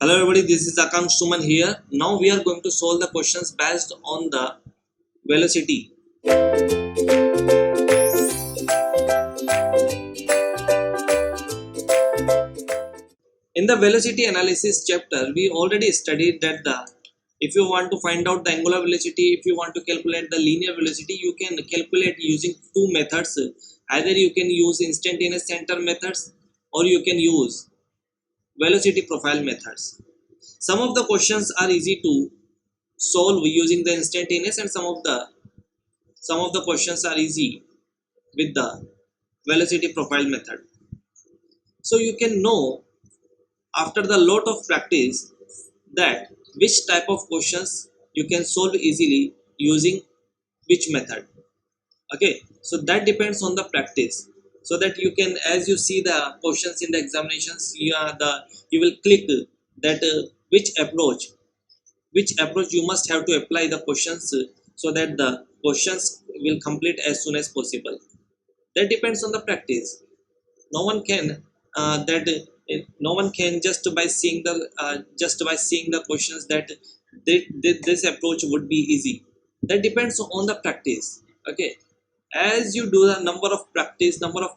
Hello everybody, this is Akansh Suman here. Now we are going to solve the questions based on the velocity. In the velocity analysis chapter, we already studied that if you want to find out the angular velocity, if you want to calculate the linear velocity, you can calculate using two methods. Either you can use instantaneous center methods or you can use velocity profile methods. Some of the questions are easy to solve using the instantaneous and some of the questions are easy with the velocity profile method. So you can know after the lot of practice that which type of questions you can solve easily using which method. Okay, so that depends on the practice, so that you can, as you see the questions in the examinations, you will click that which approach you must have to apply the questions, so that the questions will complete as soon as possible. That depends on the practice. No one can that no one can just by seeing the questions that this approach would be easy. That depends on the practice. Okay, as you do the number of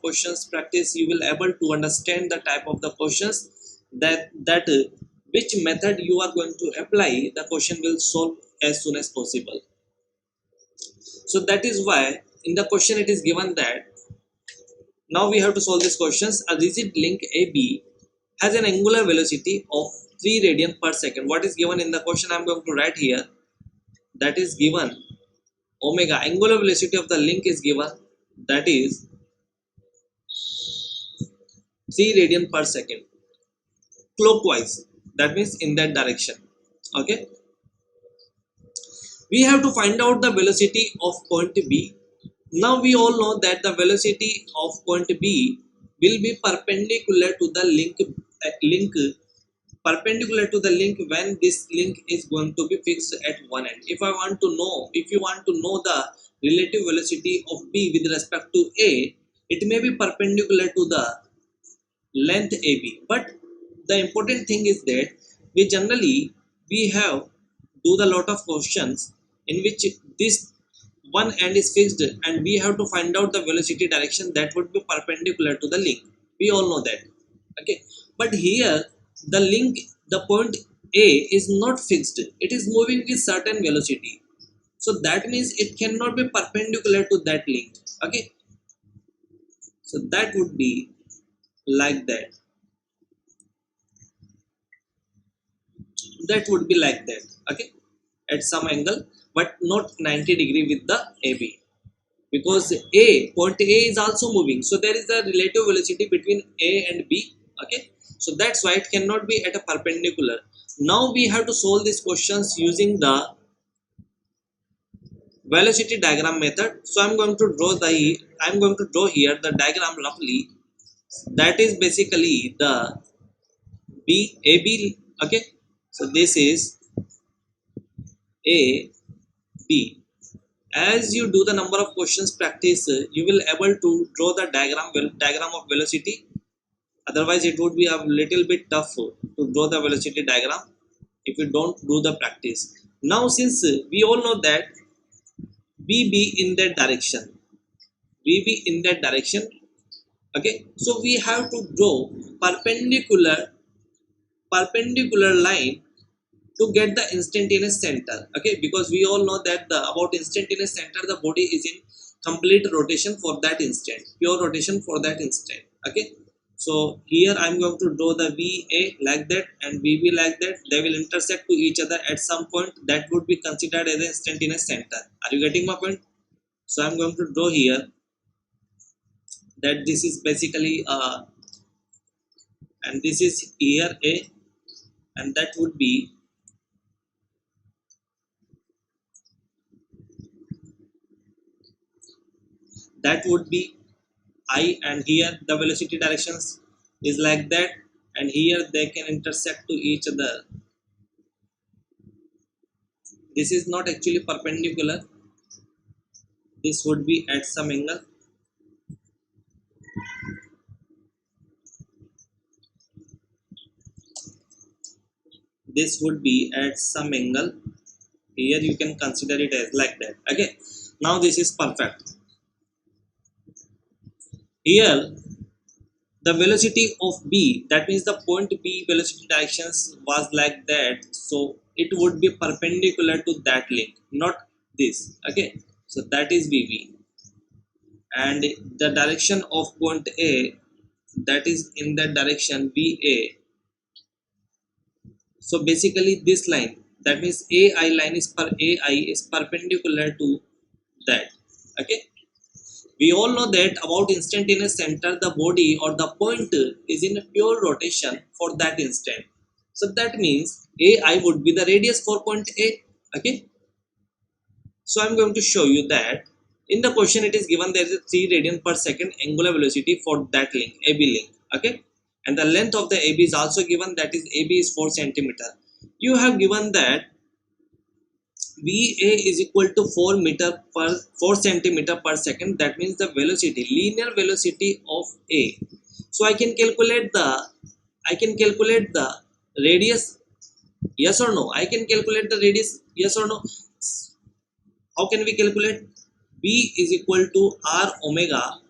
questions practice, you will able to understand the type of the questions that which method you are going to apply, the question will solve as soon as possible. So that is why in the question it is given that now we have to solve these questions. A rigid link AB has an angular velocity of 3 radian per second. What is given in the question? I am going to write here. That is given omega. Angular velocity of the link is given. That is 3 radian per second. Clockwise. That means in that direction. Okay. We have to find out the velocity of point B. Now we all know that the velocity of point B will be perpendicular to the link perpendicular to the link when this link is going to be fixed at one end. If you want to know the relative velocity of B with respect to A, it may be perpendicular to the length AB. But the important thing is that we have do the lot of questions in which this one end is fixed and we have to find out the velocity direction that would be perpendicular to the link. We all know that. Okay, but here the link, the point A is not fixed, it is moving with certain velocity, so that means it cannot be perpendicular to that link. Okay, so that would be like that. Okay, at some angle, but not 90-degree with the AB, because point A is also moving, so there is a relative velocity between A and B. Okay, so that's why it cannot be at a perpendicular. Now we have to solve these questions using the velocity diagram method. So I'm going to draw here the diagram roughly. That is basically the AB. Okay, so this is A B. As you do the number of questions practice, you will able to draw the diagram of velocity. Otherwise it would be a little bit tough to draw the velocity diagram if you don't do the practice. Now since we all know that we be in that direction, okay, so we have to draw perpendicular line to get the instantaneous center. Okay, because we all know that about instantaneous center, the body is in complete rotation for that instant, pure rotation for that instant. Okay, so here I'm going to draw the VA like that and VB like that. They will intersect to each other at some point, that would be considered as an instantaneous center. Are you getting my point? So I'm going to draw here that this is basically and this is here A, and that would be I, and here the velocity directions is like that, and here they can intersect to each other. This is not actually perpendicular, this would be at some angle. this would be at some angle. Here you can consider it as like that. Okay, now this is perfect. Here the velocity of B, that means the point B velocity directions was like that, so it would be perpendicular to that link, not this. Okay, so that is VB, and the direction of point A, that is in that direction VA. So basically this line, that means AI line is AI is perpendicular to that. Okay, we all know that about instantaneous center, the body or the point is in a pure rotation for that instant. So that means AI would be the radius for point A. Okay, so I'm going to show you that in the question it is given there is a 3 radian per second angular velocity for that link, AB link. Okay, and the length of the AB is also given, that is AB is 4 centimeter. You have given that VA is equal to 4 centimeter per second. That means the velocity, linear velocity of A. So I can calculate the radius. Yes or no? I can calculate the radius. Yes or no? How can we calculate? B is equal to R omega,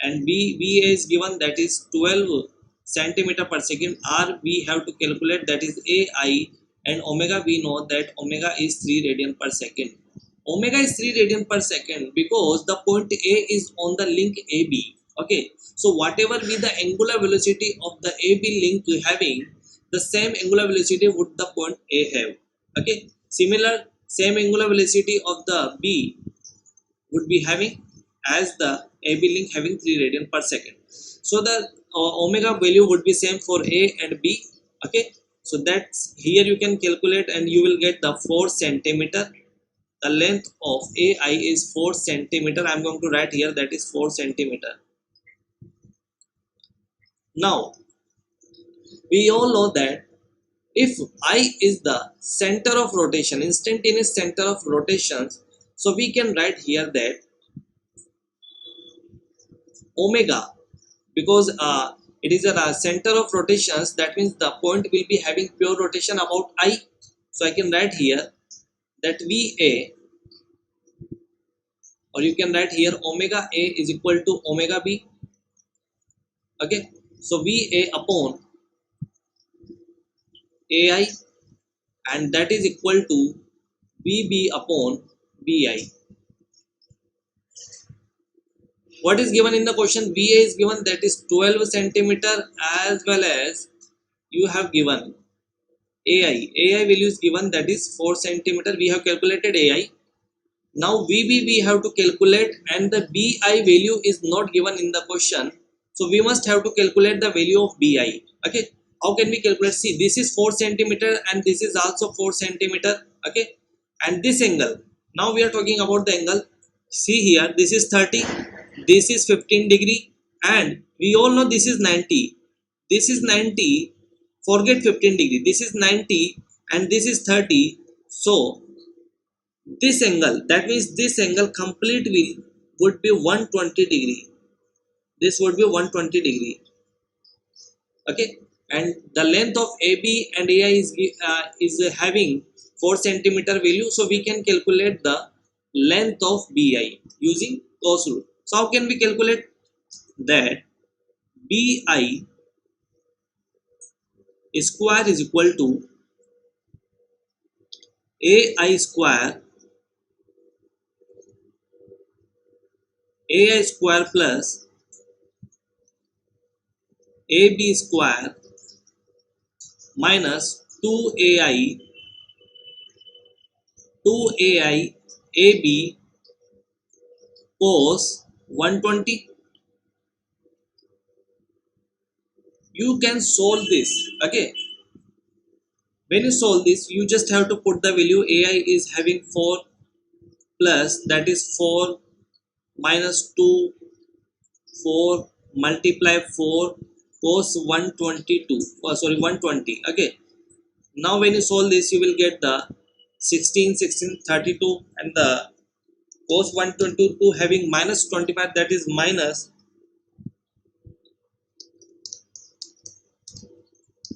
and VA is given, that is 12 centimeter per second. R we have to calculate, that is AI, and omega we know that omega is 3 radian per second. Omega is 3 radian per second because the point A is on the link AB. Okay, so whatever be the angular velocity of the AB link having, the same angular velocity would the point A have. Okay, similar same angular velocity of the B would be having as the AB link having 3 radian per second. So the omega value would be same for A and B. Okay, so that's here you can calculate and you will get the 4 centimeter. The length of AI is 4 centimeter. I'm going to write here, that is 4 centimeter. Now we all know that if I is the center of rotation, instantaneous center of rotations, so we can write here that omega, because it is a center of rotations, that means the point will be having pure rotation about I. So I can write here that VA, or you can write here omega A is equal to omega B. Okay, so VA upon AI, and that is equal to VB upon BI. What is given in the question? VA is given, that is 12 centimeter, as well as you have given AI value is given, that is 4 centimeter. We have calculated AI. Now VB we have to calculate, and the BI value is not given in the question, so we must have to calculate the value of BI. Okay, how can we calculate? See, this is 4 centimeter and this is also 4 centimeter. Okay, and this angle, now we are talking about the angle. See here, this is 30, this is 15 degree, and we all know this is 90. This is 90, forget 15 degree, this is 90 and this is 30. So this angle, that means this angle completely would be 120 degree. This would be 120 degree. Okay, and the length of AB and AI is having 4 centimeter value, so we can calculate the length of BI using cos rule. So how can we calculate that? BI square is equal to AI square plus AB square minus 2AI AB cos 120. You can solve this. Okay, when you solve this, you just have to put the value. AI is having 4 plus, that is 4 minus 2, 4 multiply 4 cos 122, sorry 120. Okay, now when you solve this, you will get the 16 32, and the cos 122 having minus 25, that is minus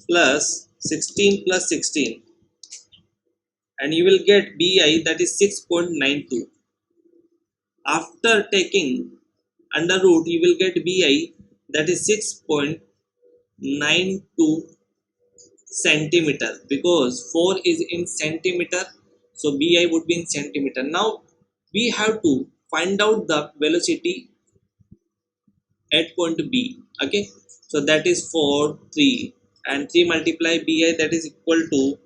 plus 16 plus 16, and you will get bi, that is 6.92. After taking under root, you will get bi, that is 6.92 centimeter, because 4 is in centimeter, so bi would be in centimeter. Now we have to find out the velocity at point b. Okay, so that is 4 3, and 3 multiply bi, that is equal to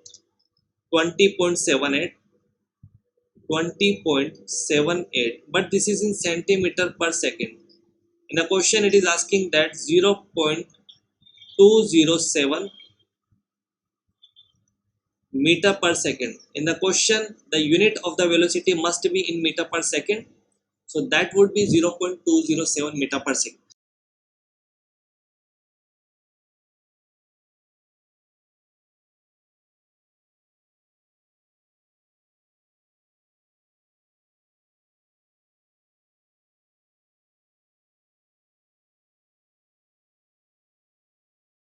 20.78, 20.78, but this is in centimeter per second. In the question it is asking that 0.207 meter per second. In the question the unit of the velocity must be in meter per second, so that would be 0.207 meter per second.